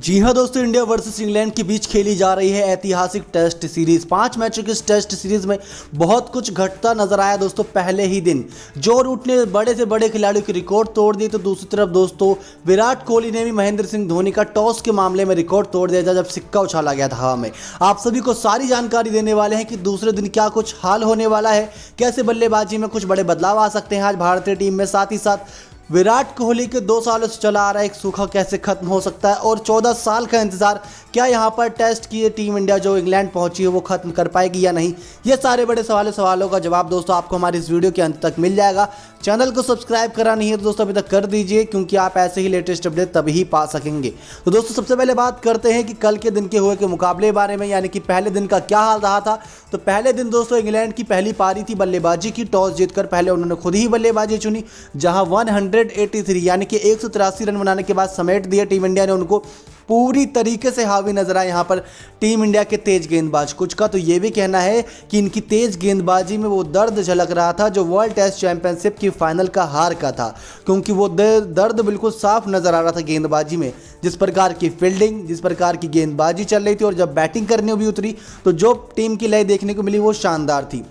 जी हाँ दोस्तों, India versus England के बीच खेली जा रही है ऐतिहासिक टेस्ट सीरीज। 5 मैचों की इस टेस्ट सीरीज में बहुत कुछ घटता नजर आया दोस्तों। पहले ही दिन जो रूट ने बड़े से बड़े खिलाड़ियों के रिकॉर्ड तोड़ दिए, तो दूसरी तरफ दोस्तों विराट कोहली ने भी महेंद्र सिंह धोनी का टॉस के मामले में रिकॉर्ड तोड़ दिया था, जब सिक्का उछाला गया था हवा में। आप सभी को सारी जानकारी देने वाले हैं कि दूसरे दिन क्या कुछ हाल होने वाला है, कैसे बल्लेबाजी में कुछ बड़े बदलाव आ सकते हैं आज भारतीय टीम में। साथ ही साथ विराट कोहली के 2 सालों से चला आ रहा एक सूखा कैसे खत्म हो सकता है, और 14 साल का इंतजार क्या यहाँ पर टेस्ट की टीम इंडिया जो इंग्लैंड पहुंची है वो खत्म कर पाएगी या नहीं। ये सारे बड़े सवालों का जवाब दोस्तों आपको हमारी इस वीडियो के अंत तक मिल जाएगा। चैनल को सब्सक्राइब करा नहीं है तो दोस्तों अभी तक कर दीजिए, क्योंकि आप ऐसे ही लेटेस्ट अपडेट तभी ही पा सकेंगे। तो दोस्तों सबसे पहले बात करते हैं कि कल के दिन के हुए के मुकाबले के बारे में, यानी कि पहले दिन का क्या हाल रहा था। तो पहले दिन दोस्तों इंग्लैंड की पहली पारी थी बल्लेबाजी की। टॉस जीतकर पहले उन्होंने खुद ही बल्लेबाजी चुनी, जहां 183 यानी कि 183 रन बनाने के बाद समेट दिया टीम इंडिया ने उनको। पूरी तरीके से हावी नजर आए यहाँ पर टीम इंडिया के तेज गेंदबाज। कुछ का तो ये भी कहना है कि इनकी तेज गेंदबाजी में वो दर्द झलक रहा था जो वर्ल्ड टेस्ट चैंपियनशिप की फाइनल का हार का था, क्योंकि वो दर्द बिल्कुल साफ नजर आ रहा था गेंदबाजी में। जिस प्रकार की फील्डिंग, जिस प्रकार की गेंदबाजी चल रही थी, और जब बैटिंग करने भी उतरी तो जो टीम की लय देखने को मिली वो शानदार थी।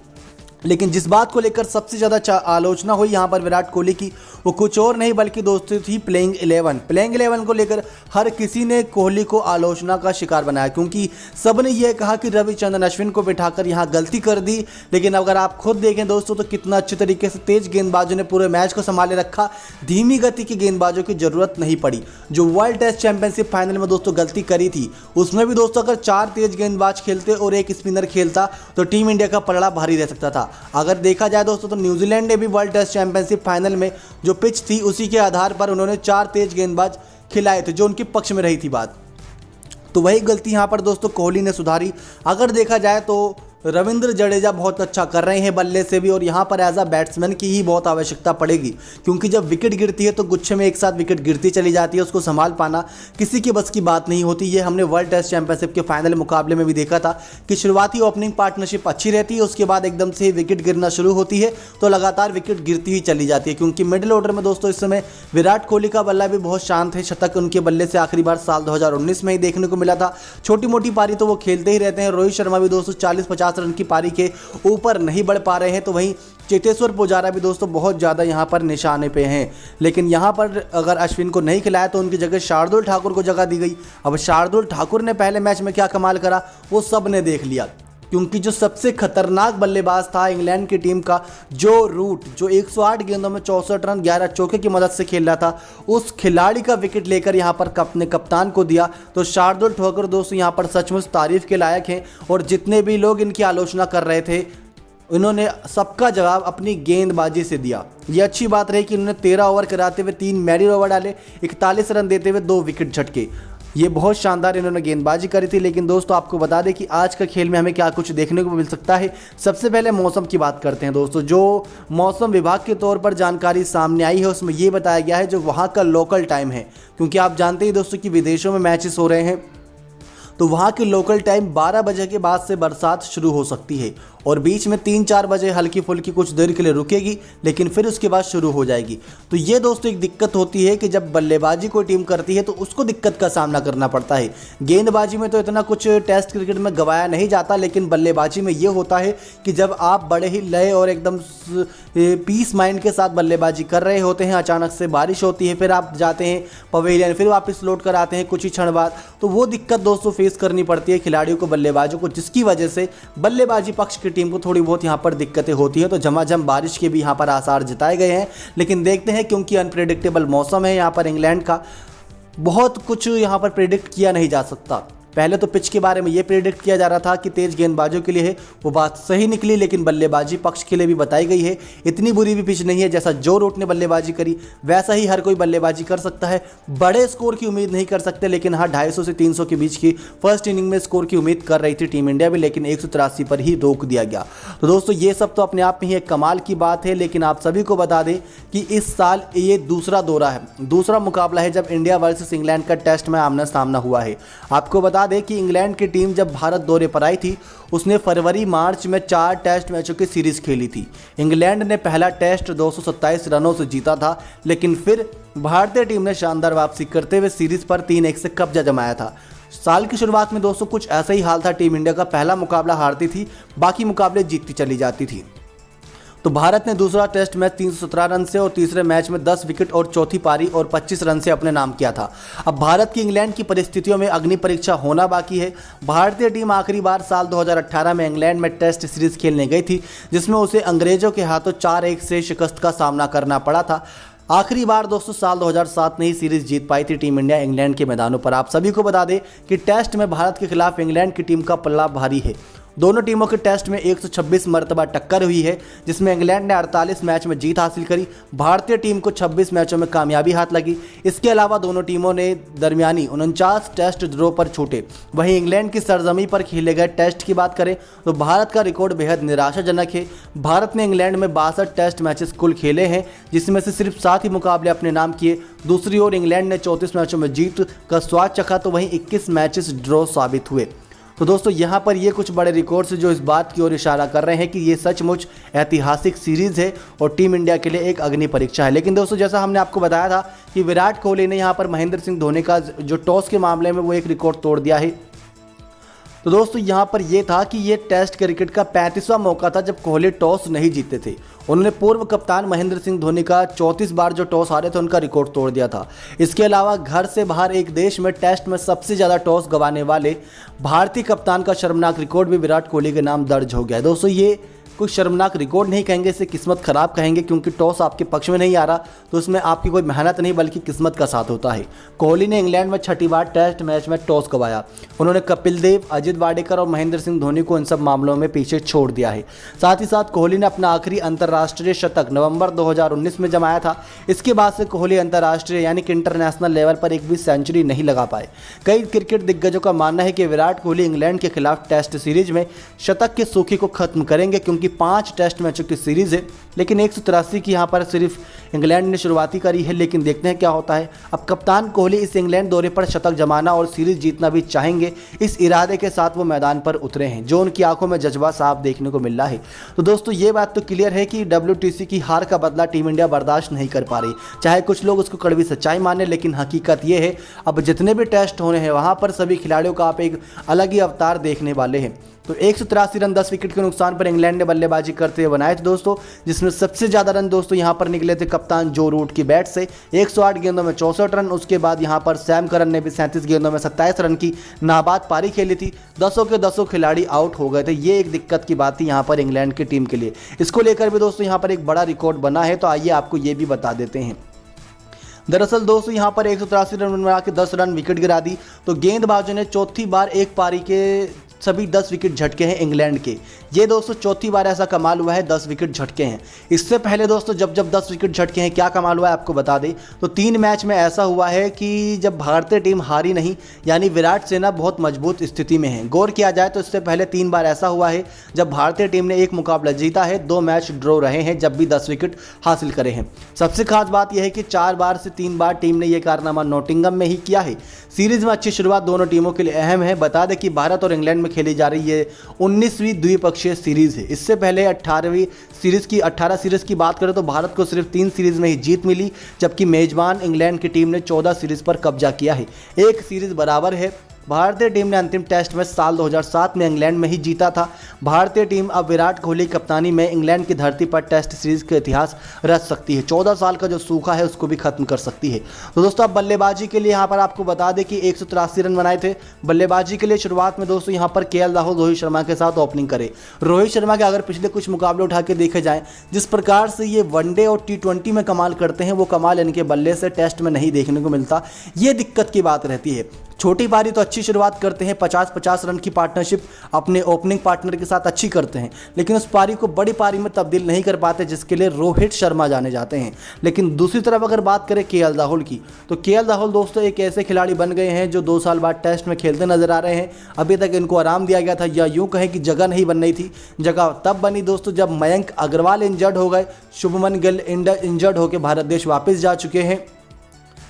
लेकिन जिस बात को लेकर सबसे ज़्यादा आलोचना हुई यहाँ पर विराट कोहली की, वो कुछ और नहीं बल्कि दोस्तों थी प्लेइंग 11 को लेकर हर किसी ने कोहली को आलोचना का शिकार बनाया, क्योंकि सबने यह कहा कि रविचंद्रन अश्विन को बिठाकर यहाँ गलती कर दी। लेकिन अगर आप खुद देखें दोस्तों तो कितना अच्छे तरीके से तेज गेंदबाजों ने पूरे मैच को संभाले रखा। धीमी गति के गेंदबाजों की जरूरत नहीं पड़ी। जो वर्ल्ड टेस्ट चैंपियनशिप फाइनल में दोस्तों गलती करी थी, उसमें भी दोस्तों अगर 4 तेज गेंदबाज खेलते और एक स्पिनर खेलता तो टीम इंडिया का पलड़ा भारी रह सकता था। अगर देखा जाए दोस्तों तो न्यूजीलैंड ने भी वर्ल्ड टेस्ट चैंपियनशिप फाइनल में जो पिच थी उसी के आधार पर उन्होंने 4 तेज गेंदबाज खिलाए थे, जो उनके पक्ष में रही थी बात। तो वही गलती यहां पर दोस्तों कोहली ने सुधारी। अगर देखा जाए तो रविंद्र जडेजा बहुत अच्छा कर रहे हैं बल्ले से भी, और यहाँ पर एज अ बैट्समैन की ही बहुत आवश्यकता पड़ेगी, क्योंकि जब विकेट गिरती है तो गुच्छे में एक साथ विकेट गिरती चली जाती है। उसको संभाल पाना किसी की बस की बात नहीं होती। ये हमने वर्ल्ड टेस्ट चैंपियनशिप के फाइनल मुकाबले में भी देखा था कि शुरुआती ओपनिंग पार्टनरशिप अच्छी रहती है, उसके बाद एकदम से विकेट गिरना शुरू होती है तो लगातार विकेट गिरती ही चली जाती है। क्योंकि मिडिल ऑर्डर में दोस्तों इस समय विराट कोहली का बल्ला भी बहुत शांत है। शतक उनके बल्ले से आखिरी बार साल 2019 में ही देखने को मिला था। छोटी मोटी पारी तो वो खेलते ही रहते हैं। रोहित शर्मा भी दोस्तों 40-50 रन की पारी के ऊपर नहीं बढ़ पा रहे हैं। तो वहीं चेतेश्वर पुजारा भी दोस्तों बहुत ज़्यादा यहाँ पर निशाने पे हैं। लेकिन यहाँ पर अगर अश्विन को नहीं खिलाया तो उनकी जगह शार्दुल ठाकुर को जगह दी गई। अब शार्दुल ठाकुर ने पहले मैच में क्या कमाल करा वो सब ने देख लिया, क्योंकि जो सबसे खतरनाक बल्लेबाज था इंग्लैंड की टीम का, जो रूट जो 108 गेंदों में 64 रन 11 चौके की मदद से खेल रहा था, उस खिलाड़ी का विकेट लेकर यहाँ पर अपने कप्तान को दिया। तो शार्दुल ठाकुर दोस्तों यहाँ पर सचमुच तारीफ के लायक हैं। और जितने भी लोग इनकी आलोचना कर रहे थे, इन्होंने सबका जवाब अपनी गेंदबाजी से दिया। ये अच्छी बात रही कि इन्होंने 13 ओवर कराते हुए 3 मैडी ओवर डाले, 41 रन देते हुए 2 विकेट झटके। ये बहुत शानदार इन्होंने गेंदबाजी करी थी। लेकिन दोस्तों आपको बता दें कि आज का खेल में हमें क्या कुछ देखने को मिल सकता है। सबसे पहले मौसम की बात करते हैं दोस्तों। जो मौसम विभाग के तौर पर जानकारी सामने आई है उसमें ये बताया गया है जो वहाँ का लोकल टाइम है, क्योंकि आप जानते ही दोस्तों कि विदेशों में मैचेस हो रहे हैं, तो वहाँ की लोकल टाइम 12 बजे के बाद से बरसात शुरू हो सकती है, और बीच में 3-4 बजे हल्की फुल्की कुछ देर के लिए रुकेगी, लेकिन फिर उसके बाद शुरू हो जाएगी। तो ये दोस्तों एक दिक्कत होती है कि जब बल्लेबाजी कोई टीम करती है तो उसको दिक्कत का सामना करना पड़ता है। गेंदबाजी में तो इतना कुछ टेस्ट क्रिकेट में गवाया नहीं जाता, लेकिन बल्लेबाजी में ये होता है कि जब आप बड़े ही लय और एकदम पीस माइंड के साथ बल्लेबाजी कर रहे होते हैं, अचानक से बारिश होती है, फिर आप जाते हैं पवेलियन, फिर वापस लौट कर आते हैं कुछ ही क्षण बाद, तो वो दिक्कत दोस्तों फेस करनी पड़ती है खिलाड़ियों को, बल्लेबाजों को, जिसकी वजह से बल्लेबाजी पक्ष की टीम को थोड़ी बहुत यहाँ पर दिक्कतें होती हैं। तो झमाझम बारिश के भी यहाँ पर आसार जताए गए हैं। लेकिन देखते हैं, क्योंकि अनप्रेडिक्टेबल मौसम है यहाँ पर इंग्लैंड का, बहुत कुछ यहाँ पर प्रेडिक्ट किया नहीं जा सकता। पहले तो पिच के बारे में ये प्रेडिक्ट किया जा रहा था कि तेज गेंदबाजों के लिए है, वो बात सही निकली, लेकिन बल्लेबाजी पक्ष के लिए भी बताई गई है। इतनी बुरी भी पिच नहीं है, जैसा जो रूट ने बल्लेबाजी करी वैसा ही हर कोई बल्लेबाजी कर सकता है। बड़े स्कोर की उम्मीद नहीं कर सकते, लेकिन हाँ 250 से 300 के बीच की फर्स्ट इनिंग में स्कोर की उम्मीद कर रही थी टीम इंडिया भी, लेकिन 183 पर ही रोक दिया गया। तो दोस्तों ये सब तो अपने आप में ही एक कमाल की बात है। लेकिन आप सभी को बता दें कि इस साल ये दूसरा दौरा है, दूसरा मुकाबला है जब इंडिया वर्सेस इंग्लैंड का टेस्ट में आमना सामना हुआ है। आपको बता बता दें कि इंग्लैंड की टीम जब भारत दौरे पर आई थी उसने फरवरी मार्च में 4 टेस्ट मैचों की सीरीज़ खेली थी। इंग्लैंड ने पहला टेस्ट 227 रनों से जीता था, लेकिन फिर भारतीय टीम ने शानदार वापसी करते हुए सीरीज़ पर 3-1 से कब्जा जमाया था। साल की शुरुआत में दोस्तों कुछ ऐसा ही हाल था, टीम इंडिया का पहला मुकाबला हारती थी, बाकी मुकाबले जीतती चली जाती थी। तो भारत ने दूसरा टेस्ट मैच 317 रन से और तीसरे मैच में 10 विकेट और चौथी पारी और 25 रन से अपने नाम किया था। अब भारत की इंग्लैंड की परिस्थितियों में अग्नि परीक्षा होना बाकी है। भारतीय टीम आखिरी बार साल 2018 में इंग्लैंड में टेस्ट सीरीज खेलने गई थी, जिसमें उसे अंग्रेजों के हाथों 4-1 से शिकस्त का सामना करना पड़ा था। आखिरी बार दोस्तों साल 2007 में ही सीरीज जीत पाई थी टीम इंडिया इंग्लैंड के मैदानों पर। आप सभी को बता दें कि टेस्ट में भारत के खिलाफ इंग्लैंड की टीम का पल्ला भारी है। दोनों टीमों के टेस्ट में 126 मरतबा टक्कर हुई है, जिसमें इंग्लैंड ने 48 मैच में जीत हासिल करी। भारतीय टीम को 26 मैचों में कामयाबी हाथ लगी। इसके अलावा दोनों टीमों ने दरमियानी 49 टेस्ट ड्रॉ पर छूटे। वहीं इंग्लैंड की सरजमी पर खेले गए टेस्ट की बात करें तो भारत का रिकॉर्ड बेहद निराशाजनक है। भारत ने इंग्लैंड में 62 टेस्ट मैचेस कुल खेले हैं, जिसमें से सिर्फ 7 ही मुकाबले अपने नाम किए। दूसरी ओर इंग्लैंड ने 34 मैचों में जीत का स्वाद चखा, तो वहीं 21 मैचेस ड्रॉ साबित हुए। तो दोस्तों यहाँ पर ये कुछ बड़े रिकॉर्ड्स जो इस बात की ओर इशारा कर रहे हैं कि ये सचमुच ऐतिहासिक सीरीज़ है और टीम इंडिया के लिए एक अग्नि परीक्षा है। लेकिन दोस्तों जैसा हमने आपको बताया था कि विराट कोहली ने यहाँ पर महेंद्र सिंह धोनी का जो टॉस के मामले में वो एक रिकॉर्ड तोड़ दिया है। तो दोस्तों यहाँ पर यह था कि ये टेस्ट क्रिकेट का 35वां मौका था जब कोहली टॉस नहीं जीते थे। उन्होंने पूर्व कप्तान महेंद्र सिंह धोनी का 34 बार जो टॉस हारे थे उनका रिकॉर्ड तोड़ दिया था। इसके अलावा घर से बाहर एक देश में टेस्ट में सबसे ज़्यादा टॉस गंवाने वाले भारतीय कप्तान का शर्मनाक रिकॉर्ड भी विराट कोहली के नाम दर्ज हो गया है। दोस्तों ये कोई शर्मनाक रिकॉर्ड नहीं कहेंगे, इसे किस्मत खराब कहेंगे, क्योंकि टॉस आपके पक्ष में नहीं आ रहा तो उसमें आपकी कोई मेहनत नहीं बल्कि किस्मत का साथ होता है। कोहली ने इंग्लैंड में 6ठी बार टेस्ट मैच में टॉस गंवाया। उन्होंने कपिल देव, अजित वाडेकर और महेंद्र सिंह धोनी को इन सब मामलों में पीछे छोड़ दिया है। साथ ही साथ कोहली ने अपना आखिरी अंतर्राष्ट्रीय शतक नवंबर 2019 में जमाया था। इसके बाद से कोहली अंतर्राष्ट्रीय यानी कि इंटरनेशनल लेवल पर एक भी सेंचुरी नहीं लगा पाए। कई क्रिकेट दिग्गजों का मानना है कि विराट कोहली इंग्लैंड के खिलाफ टेस्ट सीरीज में शतक की सूखी को खत्म करेंगे, क्योंकि 5 टेस्ट मैचों की सीरीज है, लेकिन 183 की यहाँ पर सिर्फ इंग्लैंड ने शुरुआती करी है। लेकिन देखते हैं क्या होता है। अब कप्तान कोहली इस इंग्लैंड दौरे पर शतक जमाना और सीरीज जीतना भी चाहेंगे, इस इरादे के साथ वो मैदान पर उतरे हैं, जो उनकी आंखों में जज्बा साफ देखने को मिल रहा है। तो दोस्तों ये बात तो क्लियर है कि WTC की हार का बदला टीम इंडिया बर्दाश्त नहीं कर पा रही, चाहे कुछ लोग उसको कड़वी सच्चाई माने, लेकिन हकीकत ये है अब जितने भी टेस्ट होने हैं वहाँ पर सभी खिलाड़ियों का आप एक अलग ही अवतार देखने वाले हैं। तो 183 रन 10 विकेट के नुकसान पर इंग्लैंड ने बल्लेबाजी करते हुए बनाए थे दोस्तों, जिसमें सबसे ज़्यादा रन दोस्तों यहाँ पर निकले थे कप्तान जो रूट की बैट से 108 गेंदों में 64 रन। उसके बाद यहाँ पर सैम करन ने भी 37 गेंदों में 27 रन की नाबाद पारी खेली थी। 10 के 10 खिलाड़ी आउट हो गए थे। ये एक दिक्कत की बात थी यहाँ पर इंग्लैंड की टीम के लिए। इसको लेकर भी दोस्तों यहाँ पर एक बड़ा रिकॉर्ड बना है, तो आइए आपको ये भी बता देते हैं। दरअसल दोस्तों यहाँ पर 183 रन बना के 10 रन विकेट गिरा दी। तो गेंदबाजों ने चौथी बार एक पारी के सभी 10 विकेट झटके हैं इंग्लैंड के। ये दोस्तों चौथी बार ऐसा कमाल हुआ है, 10 विकेट झटके हैं। इससे पहले दोस्तों जब 10 विकेट झटके हैं क्या कमाल हुआ है आपको बता दें तो 3 मैच में ऐसा हुआ है कि जब भारतीय टीम हारी नहीं, यानी विराट सेना बहुत मजबूत स्थिति में है। गौर किया जाए तो इससे पहले 3 बार ऐसा हुआ है जब भारतीय टीम ने एक मुकाबला जीता है, 2 मैच ड्रॉ रहे हैं जब भी 10 विकेट हासिल करे हैं। सबसे खास बात यह है कि 4 बार से 3 बार टीम ने यह कारनामा नॉटिंघम में ही किया है। सीरीज में अच्छी शुरुआत दोनों टीमों के लिए अहम है। बता दें कि भारत और इंग्लैंड में खेली जा रही है 19वीं द्विपक्षीय सीरीज है। इससे पहले 18 सीरीज की बात करें तो भारत को सिर्फ 3 सीरीज में ही जीत मिली, जबकि मेजबान इंग्लैंड की टीम ने 14 सीरीज पर कब्जा किया है। एक सीरीज बराबर है। भारतीय टीम ने अंतिम टेस्ट मैच साल 2007 में इंग्लैंड में ही जीता था। भारतीय टीम अब विराट कोहली कप्तानी में इंग्लैंड की धरती पर टेस्ट सीरीज का इतिहास रच सकती है। 14 साल का जो सूखा है उसको भी खत्म कर सकती है। तो दोस्तों अब बल्लेबाजी के लिए यहाँ पर आपको बता दें कि 183 रन बनाए थे। बल्लेबाजी के लिए शुरुआत में दोस्तों यहाँ पर KL राहुल रोहित शर्मा के साथ ओपनिंग करे। रोहित शर्मा के अगर पिछले कुछ मुकाबले उठा के देखे जाएँ, जिस प्रकार से ये वनडे और T20 में कमाल करते हैं, वो कमाल इनके बल्ले से टेस्ट में नहीं देखने को मिलता। ये दिक्कत की बात रहती है। छोटी पारी तो अच्छी शुरुआत करते हैं, 50-50 रन की पार्टनरशिप अपने ओपनिंग पार्टनर के साथ अच्छी करते हैं, लेकिन उस पारी को बड़ी पारी में तब्दील नहीं कर पाते, जिसके लिए रोहित शर्मा जाने जाते हैं। लेकिन दूसरी तरफ अगर बात करें KL राहुल की, तो KL राहुल दोस्तों एक ऐसे खिलाड़ी बन गए हैं जो 2 साल बाद टेस्ट में खेलते नजर आ रहे हैं। अभी तक इनको आराम दिया गया था, या यूँ कहें कि जगह नहीं बन रही थी। जगह तब बनी दोस्तों जब मयंक अग्रवाल इंजर्ड हो गए, शुभमन गिल इंजर्ड होकर भारत देश वापस जा चुके हैं,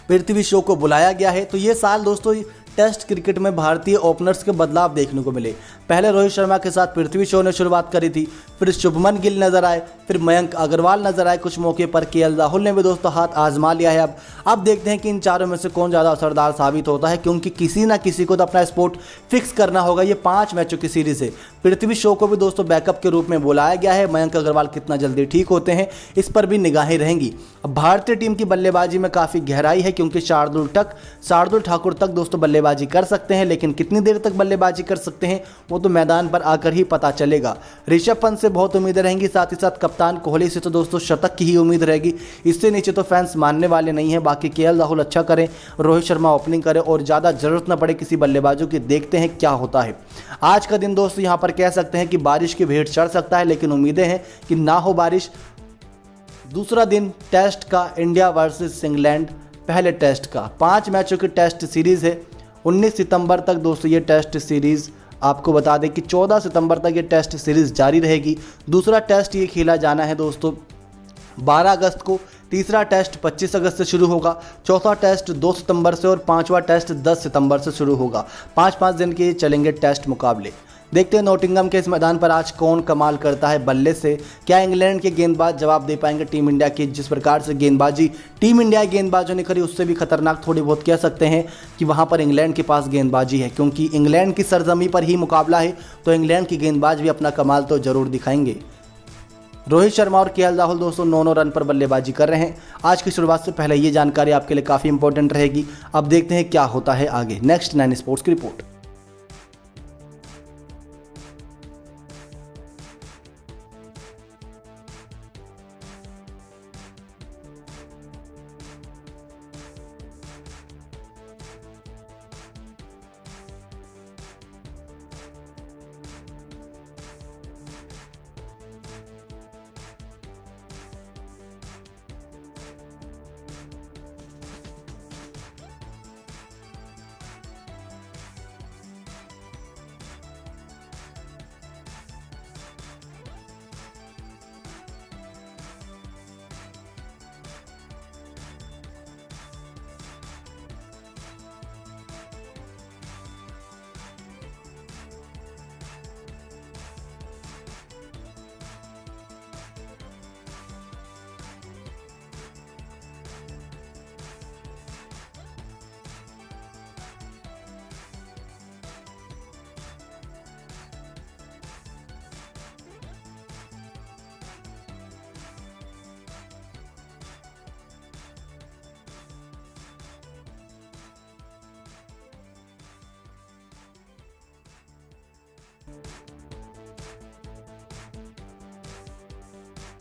पृथ्वी शॉ को बुलाया गया है। तो ये साल दोस्तों टेस्ट क्रिकेट में भारतीय ओपनर्स के बदलाव देखने को मिले। पहले रोहित शर्मा के साथ पृथ्वी शॉ ने शुरुआत करी थी, फिर शुभमन गिल नजर आए, फिर मयंक अग्रवाल नजर आए, कुछ मौके पर केएल राहुल ने भी दोस्तों हाथ आजमा लिया है। अब देखते हैं कि इन चारों में से कौन ज़्यादा असरदार साबित होता है, क्योंकि किसी ना किसी को तो अपना स्पोर्ट फिक्स करना होगा। ये 5 मैचों की सीरीज है। पृथ्वी शॉ को भी दोस्तों बैकअप के रूप में बुलाया गया है। मयंक अग्रवाल कितना जल्दी ठीक होते हैं, इस पर भी निगाहें रहेंगी। अब भारतीय टीम की बल्लेबाजी में काफ़ी गहराई है, क्योंकि शार्दुल ठाकुर तक दोस्तों बल्लेबाजी कर सकते हैं, लेकिन कितनी देर तक बल्लेबाजी कर सकते हैं वो तो मैदान पर आकर ही पता चलेगा। ऋषभ पंत से बहुत उम्मीदें रहेंगी, साथ ही साथ कप्तान कोहली से तो दोस्तों शतक की ही उम्मीद रहेगी। इससे नीचे तो फैंस मानने वाले नहीं हैं। बाकी केएल राहुल अच्छा करें, रोहित शर्मा ओपनिंग करें और ज़्यादा जरूरत न पड़े किसी बल्लेबाजों की। देखते हैं क्या होता है। आज का दिन दोस्तों यहाँ पर कह सकते हैं कि बारिश की भेंट चढ़ सकता है, लेकिन उम्मीदें हैं कि ना हो बारिश। दूसरा दिन टेस्ट का, इंडिया वर्सेस इंग्लैंड, पहले टेस्ट का 5 मैचों की टेस्ट सीरीज़ है। 19 सितंबर तक दोस्तों ये टेस्ट सीरीज़, आपको बता दें कि 14 सितंबर तक ये टेस्ट सीरीज़ जारी रहेगी। दूसरा टेस्ट ये खेला जाना है दोस्तों 12 अगस्त को, तीसरा टेस्ट 25 अगस्त से शुरू होगा, चौथा टेस्ट 2 सितंबर से और 5वां टेस्ट 10 सितंबर से शुरू होगा। 5-5 दिन के चलेंगे टेस्ट मुकाबले। देखते हैं नॉटिंघम के इस मैदान पर आज कौन कमाल करता है बल्ले से। क्या इंग्लैंड के गेंदबाज जवाब दे पाएंगे टीम इंडिया की? जिस प्रकार से गेंदबाजी टीम इंडिया गेंदबाजों ने करी, उससे भी खतरनाक थोड़ी बहुत कह सकते हैं कि वहां पर इंग्लैंड के पास गेंदबाजी है, क्योंकि इंग्लैंड की सरजमी पर ही मुकाबला है, तो इंग्लैंड की गेंदबाज भी अपना कमाल तो जरूर दिखाएंगे। रोहित शर्मा और केएल राहुल दोस्तों 9 रन पर बल्लेबाजी कर रहे हैं। आज की शुरुआत से पहले ये जानकारी आपके लिए काफ़ी इंपॉर्टेंट रहेगी। अब देखते हैं क्या होता है आगे। नेक्स्ट 9 स्पोर्ट्स की रिपोर्ट।